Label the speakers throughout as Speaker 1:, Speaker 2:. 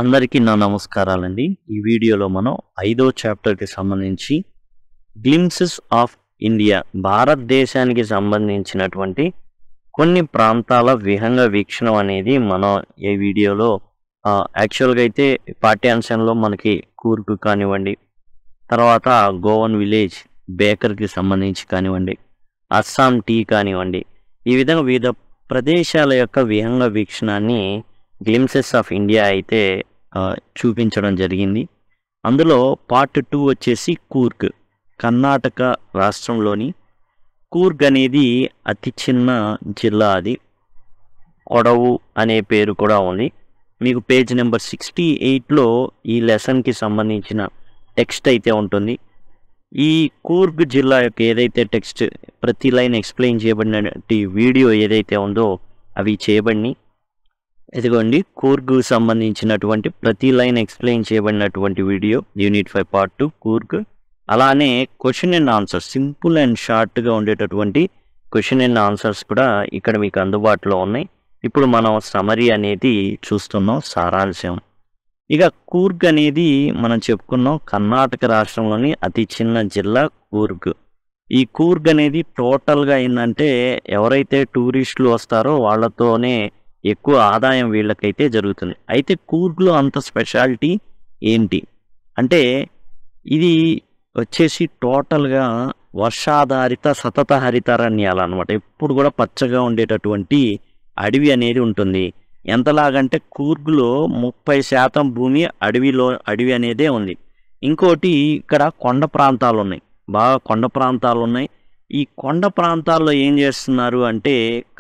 Speaker 1: అందరికీ నా నమస్కారాలండి. ఈ వీడియోలో మనం 5వ చాప్టర్‌కి సంబంధించి గ్లింప్సెస్ ఆఫ్ ఇండియా భారతదేశానికి సంబంధించినటువంటి కొన్ని ప్రాంతాల విహంగ వీక్షణం అనేది మనం ఈ వీడియోలో యాక్చువల్‌గా అయితే పాఠ్యాంశంలో మనకి కూర్గ్ కానివ్వండి, తర్వాత గోవన్ విలేజ్ బేకర్‌కి సంబంధించి కానివ్వండి, అస్సాం టీ కానివ్వండి, ఈ విధంగా వివిధ ప్రదేశాల యొక్క విహంగ వీక్షణాన్ని గ్లింప్సెస్ ఆఫ్ ఇండియా అయితే చూపించడం జరిగింది. అందులో పార్ట్ 2 వచ్చేసి కూర్గ్. కర్ణాటక రాష్ట్రంలోని కూర్గ్ అనేది అతి చిన్న జిల్లా. అది కొడవు అనే పేరు కూడా ఉంది. మీకు పేజ్ నెంబర్ 68లో ఈ లెసన్కి సంబంధించిన టెక్స్ట్ అయితే ఉంటుంది. ఈ కూర్గ్ జిల్లా యొక్క ఏదైతే టెక్స్ట్ ప్రతి లైన్ ఎక్స్ప్లెయిన్ చేయబడినటువంటి వీడియో ఏదైతే ఉందో అవి చేయబడి ఇదిగోండి కూర్గ్ సంబంధించినటువంటి ప్రతి లైన్ ఎక్స్ప్లెయిన్ చేయబడినటువంటి వీడియో యూనిట్ 5 పార్ట్ 2 కూర్గ్. అలానే question and answers simple and షార్ట్గా ఉండేటటువంటి క్వశ్చన్ అండ్ ఆన్సర్స్ కూడా ఇక్కడ మీకు అందుబాటులో ఉన్నాయి. ఇప్పుడు మనం సమరీ అనేది చూస్తున్నాం, సారాంశం. ఇక కూర్గ్ అనేది మనం చెప్పుకున్నాం కర్ణాటక రాష్ట్రంలోని అతి చిన్న జిల్లా కూర్గ్. ఈ కూర్గ్ అనేది టోటల్గా ఏంటంటే ఎవరైతే టూరిస్టులు వస్తారో వాళ్ళతోనే ఎక్కువ ఆదాయం వీళ్ళకైతే జరుగుతుంది. అయితే కూర్గ్లో అంత స్పెషాలిటీ ఏంటి అంటే ఇది వచ్చేసి టోటల్గా వర్షాధారిత సతత హరితారణ్యాలు అనమాట. ఎప్పుడు కూడా పచ్చగా ఉండేటటువంటి అడవి అనేది ఉంటుంది. ఎంతలాగంటే కూర్గ్లో 30% భూమి అడవి అనేదే ఉంది. ఇంకోటి ఇక్కడ కొండ ప్రాంతాలు ఉన్నాయి, బాగా కొండ ప్రాంతాలు ఉన్నాయి. ఈ కొండ ప్రాంతాల్లో ఏం చేస్తున్నారు అంటే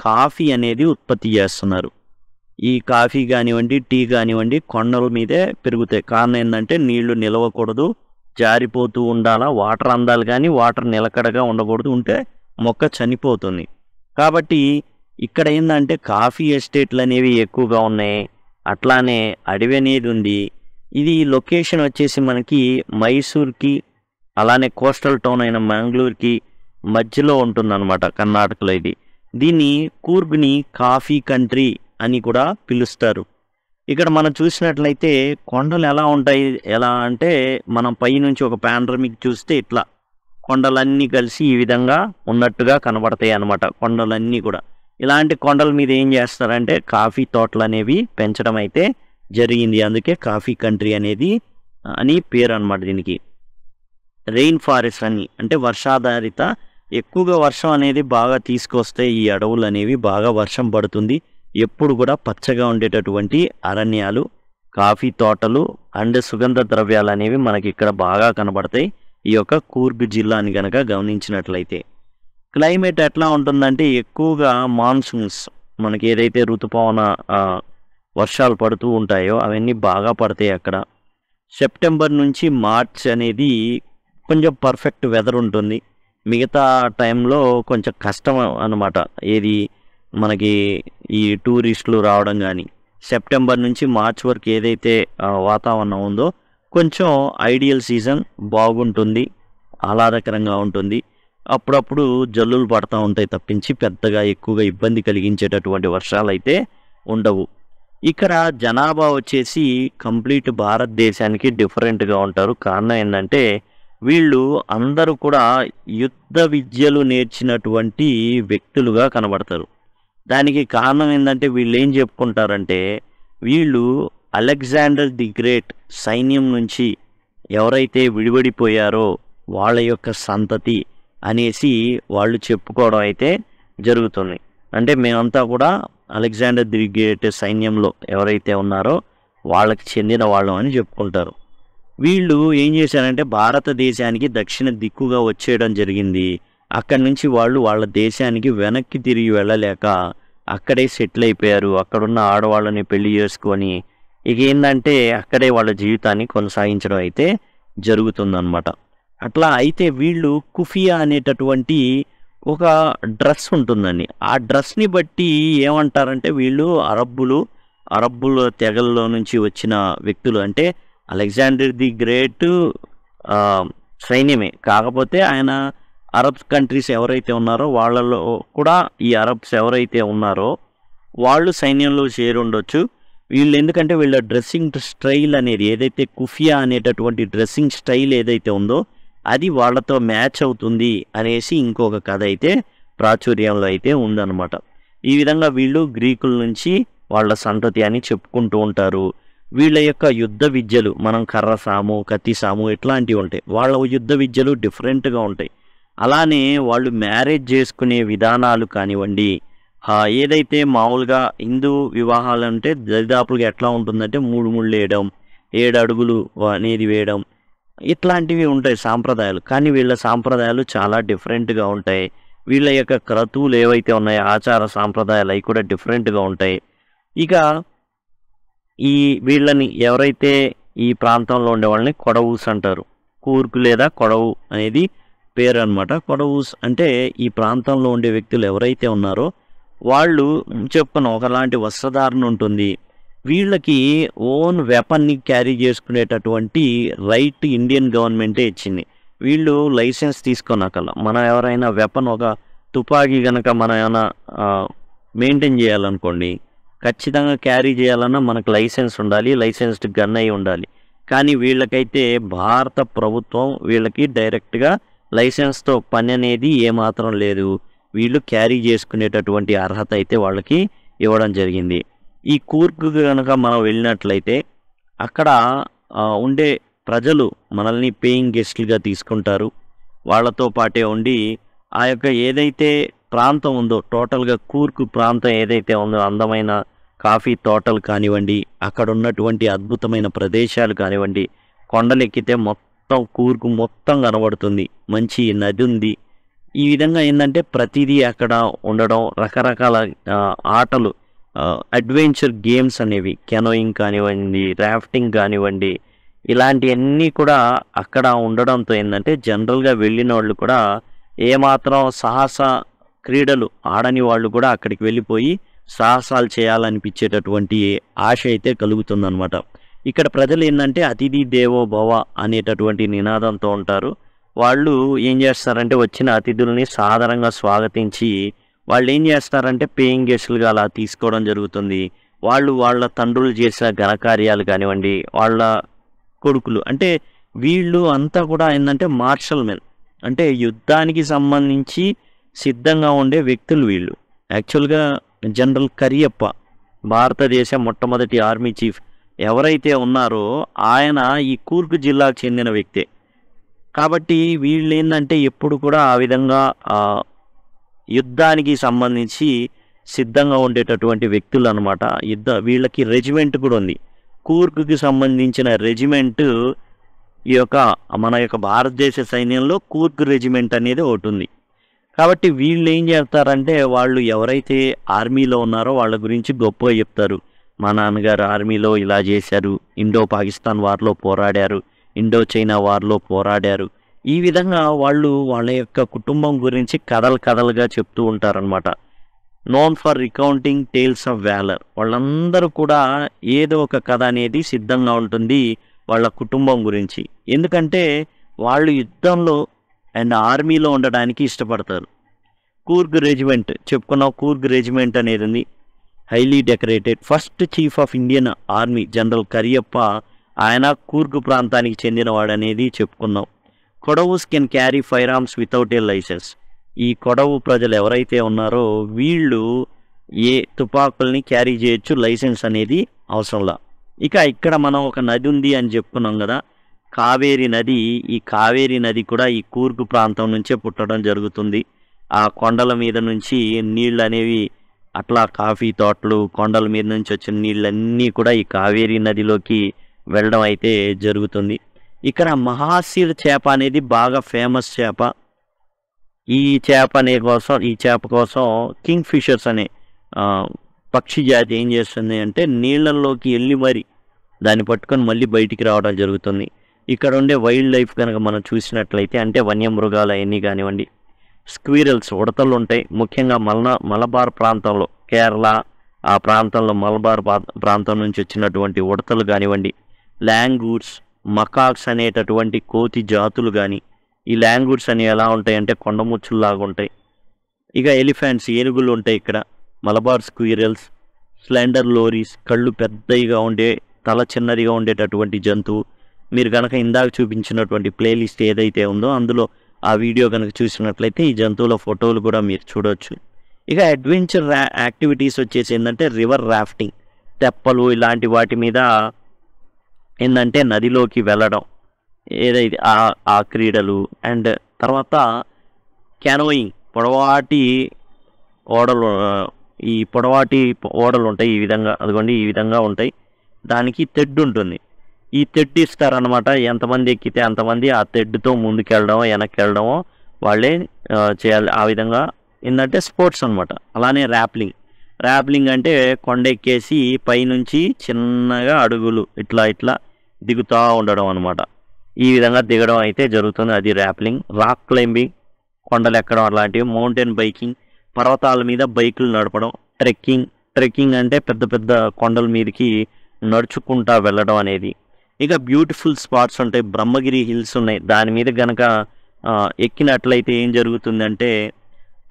Speaker 1: కాఫీ అనేది ఉత్పత్తి చేస్తున్నారు. ఈ కాఫీ కానివ్వండి, టీ కానివ్వండి కొండల మీదే పెరుగుతాయి. కారణం ఏంటంటే నీళ్లు నిలవకూడదు, జారిపోతూ ఉండాలా, వాటర్ అందాలి కానీ వాటర్ నిలకడగా ఉండకూడదు, ఉంటే మొక్క చనిపోతుంది. కాబట్టి ఇక్కడ ఏంటంటే కాఫీ ఎస్టేట్లు అనేవి ఎక్కువగా ఉన్నాయి. అట్లానే అడవి అనేది ఉంది. ఇది లొకేషన్ వచ్చేసి మనకి మైసూర్కి అలానే కోస్టల్ టౌన్ అయిన మంగళూరుకి మధ్యలో ఉంటుందన్నమాట కర్ణాటకలో. ఇది దీన్ని కూర్గ్ని కాఫీ కంట్రీ అని కూడా పిలుస్తారు. ఇక్కడ మనం చూసినట్లయితే కొండలు ఎలా ఉంటాయి, ఎలా అంటే మనం పైనుంచి ఒక పానరమిక్ చూస్తే ఇట్లా కొండలన్నీ కలిసి ఈ విధంగా ఉన్నట్టుగా కనబడతాయి అన్నమాట. కొండలన్నీ కూడా ఇలాంటి కొండల మీద ఏం చేస్తారంటే కాఫీ తోటలు అనేవి పెంచడం అయితే జరిగింది. అందుకే కాఫీ కంట్రీ అనేది అని పేరు అన్నమాట దీనికి. రెయిన్ ఫారెస్ట్ అని అంటే వర్షాధారిత, ఎక్కువగా వర్షం అనేది బాగా తీసుకొస్తే ఈ అడవులు అనేవి బాగా వర్షం పడుతుంది. ఎప్పుడు కూడా పచ్చగా ఉండేటటువంటి అరణ్యాలు, కాఫీ తోటలు అండ్ సుగంధ ద్రవ్యాలు అనేవి మనకి ఇక్కడ బాగా కనబడతాయి ఈ యొక్క కూర్గ్ జిల్లాని కనుక గమనించినట్లయితే. క్లైమేట్ ఎట్లా ఉంటుందంటే ఎక్కువగా మాన్సూన్స్ మనకి ఏదైతే ఋతుపవన వర్షాలు పడుతూ ఉంటాయో అవన్నీ బాగా పడతాయి అక్కడ. సెప్టెంబర్ నుంచి మార్చ్ అనేది కొంచెం పర్ఫెక్ట్ వెదర్ ఉంటుంది. మిగతా టైంలో కొంచెం కష్టం అన్నమాట. ఏది మనకి ఈ టూరిస్టులు రావడం కానీ. సెప్టెంబర్ నుంచి మార్చ్ వరకు ఏదైతే వాతావరణం ఉందో కొంచెం ఐడియల్ సీజన్, బాగుంటుంది, ఆహ్లాదకరంగా ఉంటుంది. అప్పుడప్పుడు జల్లులు పడుతూ ఉంటాయి తప్పించి పెద్దగా ఎక్కువగా ఇబ్బంది కలిగించేటటువంటి వర్షాలు అయితే ఉండవు. ఇక్కడ జనాభా వచ్చేసి కంప్లీట్ భారతదేశానికి డిఫరెంట్గా ఉంటారు. కారణం ఏంటంటే వీళ్ళు అందరూ కూడా యుద్ధ విద్యలు నేర్చినటువంటి వ్యక్తులుగా కనబడతారు. దానికి కారణం ఏంటంటే వీళ్ళు ఏం చెప్పుకుంటారంటే వీళ్ళు అలెగ్జాండర్ ది గ్రేట్ సైన్యం నుంచి ఎవరైతే విడిపడిపోయారో వాళ్ళ యొక్క సంతతి అనేసి వాళ్ళు చెప్పుకోవడం అయితే జరుగుతుంది. అంటే మేమంతా కూడా అలెగ్జాండర్ ది గ్రేట్ సైన్యంలో ఎవరైతే ఉన్నారో వాళ్ళకి చెందిన వాళ్ళం అని చెప్పుకుంటారు. వీళ్ళు ఏం చేశారంటే భారతదేశానికి దక్షిణ దిక్కుగా వచ్చేయడం జరిగింది. అక్కడి నుంచి వాళ్ళు వాళ్ళ దేశానికి వెనక్కి తిరిగి వెళ్ళలేక అక్కడే సెటిల్ అయిపోయారు. అక్కడున్న ఆడవాళ్ళని పెళ్లి చేసుకొని ఇక ఏంటంటే అక్కడే వాళ్ళ జీవితాన్ని కొనసాగించడం అయితే జరుగుతుందన్నమాట. అట్లా అయితే వీళ్ళు కుఫియా అనేటటువంటి ఒక డ్రెస్ ఉంటుందండి. ఆ డ్రెస్ని బట్టి ఏమంటారంటే వీళ్ళు అరబ్బుల తెగల్లో నుంచి వచ్చిన వ్యక్తులు. అంటే అలెగ్జాండర్ ది గ్రేట్ సైన్యమే, కాకపోతే ఆయన అరబ్ కంట్రీస్ ఎవరైతే ఉన్నారో వాళ్ళలో కూడా ఈ అరబ్స్ ఎవరైతే ఉన్నారో వాళ్ళు సైన్యంలో చేరి ఉండొచ్చు. వీళ్ళు ఎందుకంటే వీళ్ళ డ్రెస్సింగ్ స్టైల్ అనేది ఏదైతే కుఫియా అనేటటువంటి డ్రెస్సింగ్ స్టైల్ ఏదైతే ఉందో అది వాళ్ళతో మ్యాచ్ అవుతుంది అనేసి ఇంకొక కథ అయితే ప్రాచుర్యంలో అయితే ఉందన్నమాట. ఈ విధంగా వీళ్ళు గ్రీకుల నుంచి వాళ్ళ సంతతి అని చెప్పుకుంటూ ఉంటారు. వీళ్ళ యొక్క యుద్ధ విద్యలు మనం కర్ర సాము, కత్తి సాము ఇట్లాంటివి ఉంటాయి. వాళ్ళ యుద్ధ విద్యలు డిఫరెంట్గా ఉంటాయి. అలానే వాళ్ళు మ్యారేజ్ చేసుకునే విధానాలు కానివ్వండి, ఏదైతే మామూలుగా హిందూ వివాహాలు అంటే దరిదాపులుగా ఎట్లా ఉంటుందంటే 3 ముళ్ళు వేయడం, 7 అడుగులు అనేది వేయడం ఇట్లాంటివి ఉంటాయి సాంప్రదాయాలు. కానీ వీళ్ళ సాంప్రదాయాలు చాలా డిఫరెంట్గా ఉంటాయి. వీళ్ళ యొక్క క్రతువులు ఏవైతే ఉన్నాయో ఆచార సాంప్రదాయాలు అవి కూడా డిఫరెంట్గా ఉంటాయి. ఇక ఈ వీళ్ళని ఎవరైతే ఈ ప్రాంతంలో ఉండే వాళ్ళని కొడవూస్ అంటారు. కూర్గు లేదా కొడవు అనేది పేరు అనమాట. కొడవూస్ అంటే ఈ ప్రాంతంలో ఉండే వ్యక్తులు ఎవరైతే ఉన్నారో వాళ్ళు చెప్పుకున్న ఒకలాంటి వస్త్రధారణ ఉంటుంది. వీళ్ళకి ఓన్ వెపన్ని క్యారీ చేసుకునేటటువంటి రైట్ ఇండియన్ గవర్నమెంటే ఇచ్చింది. వీళ్ళు లైసెన్స్ తీసుకున్నాకల్లా మనం ఎవరైనా వెపన్ ఒక తుపాకీ కనుక మనం ఏమైనా మెయింటైన్ చేయాలనుకోండి, ఖచ్చితంగా క్యారీ చేయాలన్నా మనకు లైసెన్స్ ఉండాలి, లైసెన్స్డ్ గన్ అయి ఉండాలి. కానీ వీళ్ళకైతే భారత ప్రభుత్వం వీళ్ళకి డైరెక్ట్గా లైసెన్స్తో పని అనేది ఏమాత్రం లేదు. వీళ్ళు క్యారీ చేసుకునేటటువంటి అర్హత అయితే వాళ్ళకి ఇవ్వడం జరిగింది. ఈ కూర్గు కనుక మనం వెళ్ళినట్లయితే అక్కడ ఉండే ప్రజలు మనల్ని పేయింగ్ గెస్ట్లుగా తీసుకుంటారు. వాళ్ళతో పాటే ఉండి ఆ యొక్క ఏదైతే ప్రాంతం ఉందో టోటల్గా కూర్గు ప్రాంతం ఏదైతే ఉందో అందమైన కాఫీ తోటలు కానివ్వండి, అక్కడ ఉన్నటువంటి అద్భుతమైన ప్రదేశాలు కానివ్వండి, కొండలెక్కితే మొత్తం కూర్గు మొత్తం కనబడుతుంది. మంచి నది ఉంది. ఈ విధంగా ఏంటంటే ప్రతిదీ అక్కడ ఉండడం, రకరకాల ఆటలు, అడ్వెంచర్ గేమ్స్ అనేవి కెనోయింగ్ కానివ్వండి, రాఫ్టింగ్ కానివ్వండి, ఇలాంటివన్నీ కూడా అక్కడ ఉండడంతో ఏంటంటే జనరల్గా వెళ్ళిన వాళ్ళు కూడా ఏమాత్రం సాహస క్రీడలు ఆడని వాళ్ళు కూడా అక్కడికి వెళ్ళిపోయి సాహసాలు చేయాలనిపించేటటువంటి ఆశ అయితే కలుగుతుందన్నమాట. ఇక్కడ ప్రజలు ఏంటంటే అతిథి దేవో భవ అనేటటువంటి నినాదంతో ఉంటారు. వాళ్ళు ఏం చేస్తారంటే వచ్చిన అతిథుల్ని సాధారణంగా స్వాగతించి వాళ్ళు ఏం చేస్తారంటే పేయింగ్ గెస్టులుగా అలా తీసుకోవడం జరుగుతుంది. వాళ్ళు వాళ్ళ తండ్రులు చేసిన ఘనకార్యాలు కానివ్వండి, వాళ్ళ కొడుకులు అంటే వీళ్ళు అంతా కూడా ఏంటంటే మార్షల్ మెన్, అంటే యుద్ధానికి సంబంధించి సిద్ధంగా ఉండే వ్యక్తులు వీళ్ళు. యాక్చువల్గా జనరల్ కరియప్ప భారతదేశ మొట్టమొదటి ఆర్మీ చీఫ్ ఎవరైతే ఉన్నారో ఆయన ఈ కూర్గు జిల్లాకు చెందిన వ్యక్తే. కాబట్టి వీళ్ళు ఏంటంటే ఎప్పుడు కూడా ఆ విధంగా యుద్ధానికి సంబంధించి సిద్ధంగా ఉండేటటువంటి వ్యక్తులు అనమాట. వీళ్ళకి రెజిమెంట్ కూడా ఉంది. కూర్గుకి సంబంధించిన రెజిమెంట్ ఈ యొక్క మన యొక్క భారతదేశ సైన్యంలో కూర్గ్ రెజిమెంట్ అనేది ఒకటి ఉంది. కాబట్టి వీళ్ళు ఏం చేస్తారంటే వాళ్ళు ఎవరైతే ఆర్మీలో ఉన్నారో వాళ్ళ గురించి గొప్పగా చెప్తారు. మా నాన్నగారు ఆర్మీలో ఇలా చేశారు, ఇండో పాకిస్తాన్ వార్లో పోరాడారు, ఇండో చైనా వార్లో పోరాడారు. ఈ విధంగా వాళ్ళు వాళ్ళ యొక్క కుటుంబం గురించి కథలుగా చెప్తూ ఉంటారనమాట. Known for recounting tales of valour. వాళ్ళందరూ కూడా ఏదో ఒక కథ అనేది సిద్ధంగా ఉంటుంది వాళ్ళ కుటుంబం గురించి. ఎందుకంటే వాళ్ళు యుద్ధంలో అండ్ ఆర్మీలో ఉండడానికి ఇష్టపడతారు. కూర్గ్ రెజిమెంట్ చెప్పుకున్నాం. కూర్గ్ రెజిమెంట్ అనేది ఉంది, highly decorated. First chief of Indian army general Cariappa ఆయన కూర్గ్ ప్రాంతానికి చెందినవాడు అనేది చెప్పుకున్నాం. Kodavas can carry firearms without a licence. ఈ కొడవు ప్రజలు ఎవరైతే ఉన్నారో వీళ్ళు ఏ తుపాకుల్ని క్యారీ చేయొచ్చు, లైసెన్స్ అనేది అవసరంలా. ఇక ఇక్కడ మనం ఒక నది ఉంది అని చెప్పుకున్నాం కదా, కావేరీ నది. ఈ కావేరీ నది కూడా ఈ కూర్గు ప్రాంతం నుంచే పుట్టడం జరుగుతుంది. ఆ కొండల మీద నుంచి నీళ్ళు అనేవి అట్లా కాఫీ తోటలు కొండల మీద నుంచి వచ్చిన నీళ్ళన్నీ కూడా ఈ కావేరీ నదిలోకి వెళ్ళడం అయితే జరుగుతుంది. ఇక్కడ మహాశీర్ చేప అనేది బాగా ఫేమస్ చేప. ఈ చేప కోసం కింగ్ ఫిషర్స్ అనే పక్షి జాతి ఏం చేస్తుంది అంటే నీళ్ళల్లోకి వెళ్ళి మరి దాన్ని పట్టుకొని మళ్ళీ బయటికి రావడం జరుగుతుంది. ఇక్కడ ఉండే వైల్డ్ లైఫ్ కనుక మనం చూసినట్లయితే అంటే వన్యమృగాలు అవన్నీ కానివ్వండి, స్క్వీరల్స్ ఉడతలు ఉంటాయి. ముఖ్యంగా మలబార్ ప్రాంతంలో, కేరళ ఆ ప్రాంతంలో మలబార్ ప్రాంతం నుంచి వచ్చినటువంటి ఉడతలు కానివ్వండి, లాంగూర్స్, మకాక్స్ అనేటటువంటి కోతి జాతులు కానీ, ఈ లాంగూర్స్ అనేవి ఎలా ఉంటాయి అంటే కొండముచ్చుల్లాగా ఉంటాయి. ఇక ఎలిఫెంట్స్, ఏనుగులు ఉంటాయి ఇక్కడ. మలబార్ స్క్వీరల్స్, స్లెండర్ లోరీస్, కళ్ళు పెద్దగా ఉండే తల చిన్నదిగా ఉండేటటువంటి జంతువు. మీరు కనుక ఇందాక చూపించినటువంటి ప్లేలిస్ట్ ఏదైతే ఉందో అందులో ఆ వీడియో కనుక చూసినట్లయితే ఈ జంతువుల ఫోటోలు కూడా మీరు చూడవచ్చు. ఇక అడ్వెంచర్ యాక్టివిటీస్ వచ్చేసి ఏంటంటే రివర్ రాఫ్టింగ్, తెప్పలు ఇలాంటి వాటి మీద ఏంటంటే నదిలోకి వెళ్ళడం, ఏదైతే ఆ క్రీడలు. అండ్ తర్వాత క్యానోయింగ్, పొడవాటి ఓడలు, ఈ పొడవాటి ఓడలు ఉంటాయి ఈ విధంగా, అదిగోండి ఈ విధంగా ఉంటాయి. దానికి తెడ్డు ఉంటుంది. ఈ తెడ్డు ఇస్తారనమాట. ఎంతమంది ఎక్కితే అంతమంది ఆ తెడ్డుతో ముందుకెళ్ళడమో వెనక్కి వెళ్ళడమో వాళ్ళే చేయాలి. ఆ విధంగా ఏంటంటే స్పోర్ట్స్ అనమాట. అలానే ర్యాప్లింగ్ అంటే కొండ ఎక్కేసి పైనుంచి చిన్నగా అడుగులు ఇట్లా దిగుతూ ఉండడం అనమాట. ఈ విధంగా దిగడం అయితే జరుగుతుంది, అది ర్యాప్లింగ్. రాక్ క్లైంబింగ్, కొండలు ఎక్కడం అలాంటివి. మౌంటైన్ బైకింగ్, పర్వతాల మీద బైకులు నడపడం. ట్రెక్కింగ్ అంటే పెద్ద పెద్ద కొండల మీదకి నడుచుకుంటా వెళ్ళడం అనేది. ఇక బ్యూటిఫుల్ స్పాట్స్ ఉంటాయి. బ్రహ్మగిరి హిల్స్ ఉన్నాయి. దాని మీద కనుక ఎక్కినట్లయితే ఏం జరుగుతుందంటే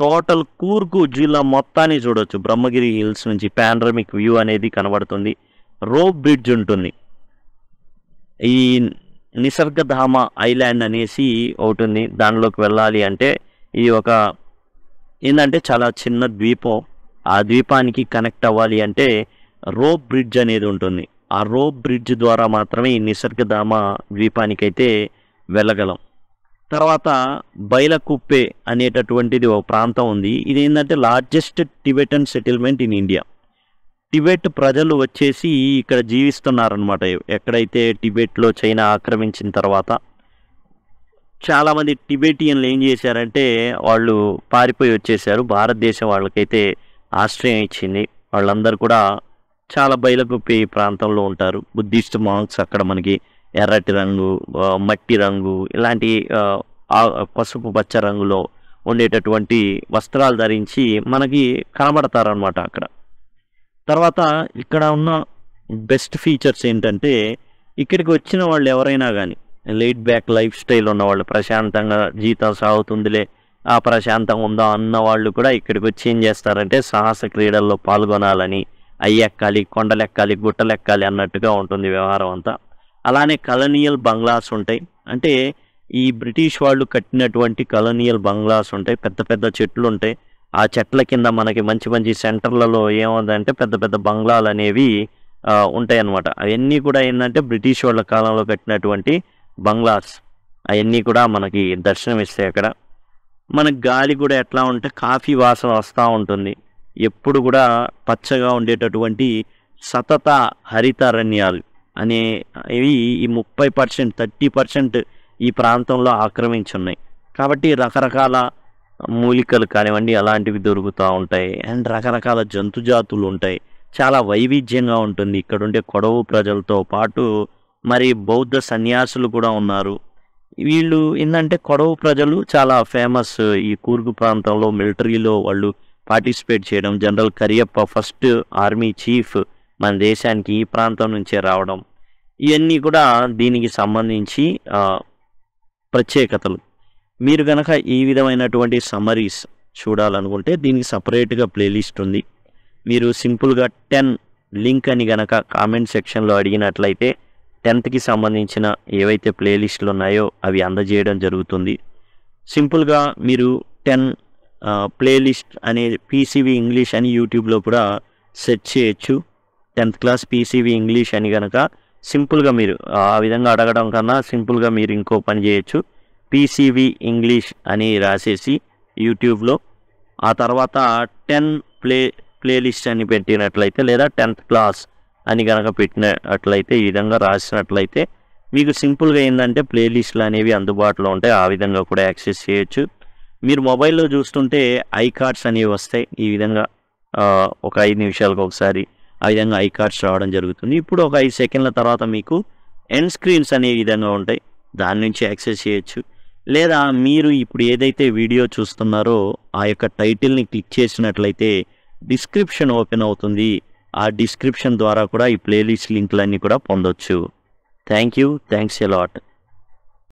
Speaker 1: టోటల్ కూర్గు జిల్లా మొత్తాన్ని చూడవచ్చు. బ్రహ్మగిరి హిల్స్ నుంచి పానరమిక్ వ్యూ అనేది కనబడుతుంది. రోప్ బ్రిడ్జ్ ఉంటుంది. ఈ నిసర్గధామ ఐలాండ్ అనేసి ఒకటి ఉంది. దానిలోకి వెళ్ళాలి అంటే ఇది ఒక ఏంటంటే చాలా చిన్న ద్వీపం. ఆ ద్వీపానికి కనెక్ట్ అవ్వాలి అంటే రోప్ బ్రిడ్జ్ అనేది ఉంటుంది. ఆ రోప్ బ్రిడ్జ్ ద్వారా మాత్రమే ఈ నిసర్గధామ ద్వీపానికైతే వెళ్ళగలం. తర్వాత బైలకుప్పే అనేటటువంటిది ఒక ప్రాంతం ఉంది. ఇది ఏంటంటే largest Tibetan settlement in India. Tibet ప్రజలు వచ్చేసి ఇక్కడ జీవిస్తున్నారనమాట. ఎక్కడైతే టిబెట్లో చైనా ఆక్రమించిన తర్వాత చాలామంది టిబెటియన్లు ఏం చేశారంటే వాళ్ళు పారిపోయి వచ్చేసారు. భారతదేశం వాళ్ళకైతే ఆశ్రయం ఇచ్చింది. వాళ్ళందరూ కూడా చాలా బైలకుప్పే ప్రాంతంలో ఉంటారు. బుద్ధిస్ట్ మాంక్స్ అక్కడ మనకి ఎర్రటి రంగు, మట్టి రంగు ఇలాంటి పసుపు పచ్చ రంగులో ఉండేటటువంటి వస్త్రాలు ధరించి మనకి కనబడతారనమాట అక్కడ. తర్వాత ఇక్కడ ఉన్న బెస్ట్ ఫీచర్స్ ఏంటంటే ఇక్కడికి వచ్చిన వాళ్ళు ఎవరైనా కానీ లేట్ బ్యాక్ లైఫ్ స్టైల్ ఉన్నవాళ్ళు, ప్రశాంతంగా జీతం సాగుతుందిలే ఆ ప్రశాంతంగా ఉందా అన్న వాళ్ళు కూడా ఇక్కడికి వచ్చి ఏం చేస్తారంటే సాహస క్రీడల్లో పాల్గొనాలని, అయ్యెక్కాలి, కొండలెక్కాలి, గుట్టలెక్కాలి అన్నట్టుగా ఉంటుంది వ్యవహారం అంతా. అలానే కలోనియల్ బంగ్లాస్ ఉంటాయి. అంటే ఈ బ్రిటిష్ వాళ్ళు కట్టినటువంటి కలోనియల్ బంగ్లాస్ ఉంటాయి. పెద్ద పెద్ద చెట్లు ఉంటాయి. ఆ చెట్ల కింద మనకి మంచి మంచి సెంటర్లలో ఏముందంటే పెద్ద పెద్ద బంగ్లాలు అనేవి ఉంటాయి అన్నమాట. అవన్నీ కూడా ఏంటంటే బ్రిటిష్ వాళ్ళ కాలంలో కట్టినటువంటి బంగ్లాస్. అవన్నీ కూడా మనకి దర్శనం ఇస్తాయి అక్కడ. మనకి గాలి కూడా ఎట్లా ఉంటే కాఫీ వాసన వస్తూ ఉంటుంది. ఎప్పుడు కూడా పచ్చగా ఉండేటటువంటి సతత హరితారణ్యాలు అనేవి ఈ 30%, 30% ఈ ప్రాంతంలో ఆక్రమించున్నాయి. కాబట్టి రకరకాల మూలికలు కానివ్వండి అలాంటివి దొరుకుతూ ఉంటాయి. అండ్ రకరకాల జంతుజాతులు ఉంటాయి. చాలా వైవిధ్యంగా ఉంటుంది. ఇక్కడ ఉండే కొడవు ప్రజలతో పాటు మరి బౌద్ధ సన్యాసులు కూడా ఉన్నారు. వీళ్ళు ఏంటంటే కొడవు ప్రజలు చాలా ఫేమస్. ఈ కూర్గు ప్రాంతంలో మిలిటరీలో వాళ్ళు పార్టిసిపేట్ చేయడం. General Cariappa first army chief మన దేశానికి ఈ ప్రాంతం నుంచే రావడం, ఇవన్నీ కూడా దీనికి సంబంధించి ప్రత్యేకతలు. మీరు కనుక ఈ విధమైనటువంటి సమరీస్ చూడాలనుకుంటే దీనికి సపరేట్గా ప్లేలిస్ట్ ఉంది. మీరు సింపుల్గా 10 లింక్ అని కనుక కామెంట్ సెక్షన్లో అడిగినట్లయితే 10th సంబంధించిన ఏవైతే ప్లేలిస్టులు ఉన్నాయో అవి అందజేయడం జరుగుతుంది. సింపుల్గా మీరు 10 ప్లేలిస్ట్ అనే పీసీవీ ఇంగ్లీష్ అని యూట్యూబ్లో కూడా సెర్చ్ చేయొచ్చు. 10th క్లాస్ పీసీవీ ఇంగ్లీష్ అని కనుక సింపుల్గా మీరు ఆ విధంగా అడగడం కన్నా సింపుల్గా మీరు ఇంకో పని చేయొచ్చు. పీసీవీ ఇంగ్లీష్ అని రాసేసి యూట్యూబ్లో ఆ తర్వాత 10 ప్లేలిస్ట్ అని పెట్టినట్లయితే లేదా 10th క్లాస్ అని కనుక పెట్టినట్లయితే ఈ విధంగా రాసినట్లయితే మీకు సింపుల్గా ఏంటంటే ప్లేలిస్టులు అనేవి అందుబాటులో ఉంటాయి. ఆ విధంగా కూడా యాక్సెస్ చేయొచ్చు. మీరు మొబైల్లో చూస్తుంటే ఐ కార్డ్స్ అనేవి వస్తాయి. ఈ విధంగా ఒక 5 నిమిషాలకు ఒకసారి ఆ విధంగా ఐ కార్డ్స్ రావడం జరుగుతుంది. ఇప్పుడు ఒక 5 సెకండ్ల తర్వాత మీకు ఎండ్ స్క్రీన్స్ అనే విధంగా ఉంటాయి. దాని నుంచి యాక్సెస్ చేయొచ్చు. లేదా మీరు ఇప్పుడు ఏదైతే వీడియో చూస్తున్నారో ఆ యొక్క టైటిల్ని క్లిక్ చేసినట్లయితే డిస్క్రిప్షన్ ఓపెన్ అవుతుంది. ఆ డిస్క్రిప్షన్ ద్వారా కూడా ఈ ప్లేలిస్ట్ లింక్లన్నీ కూడా పొందొచ్చు. Thanks a lot.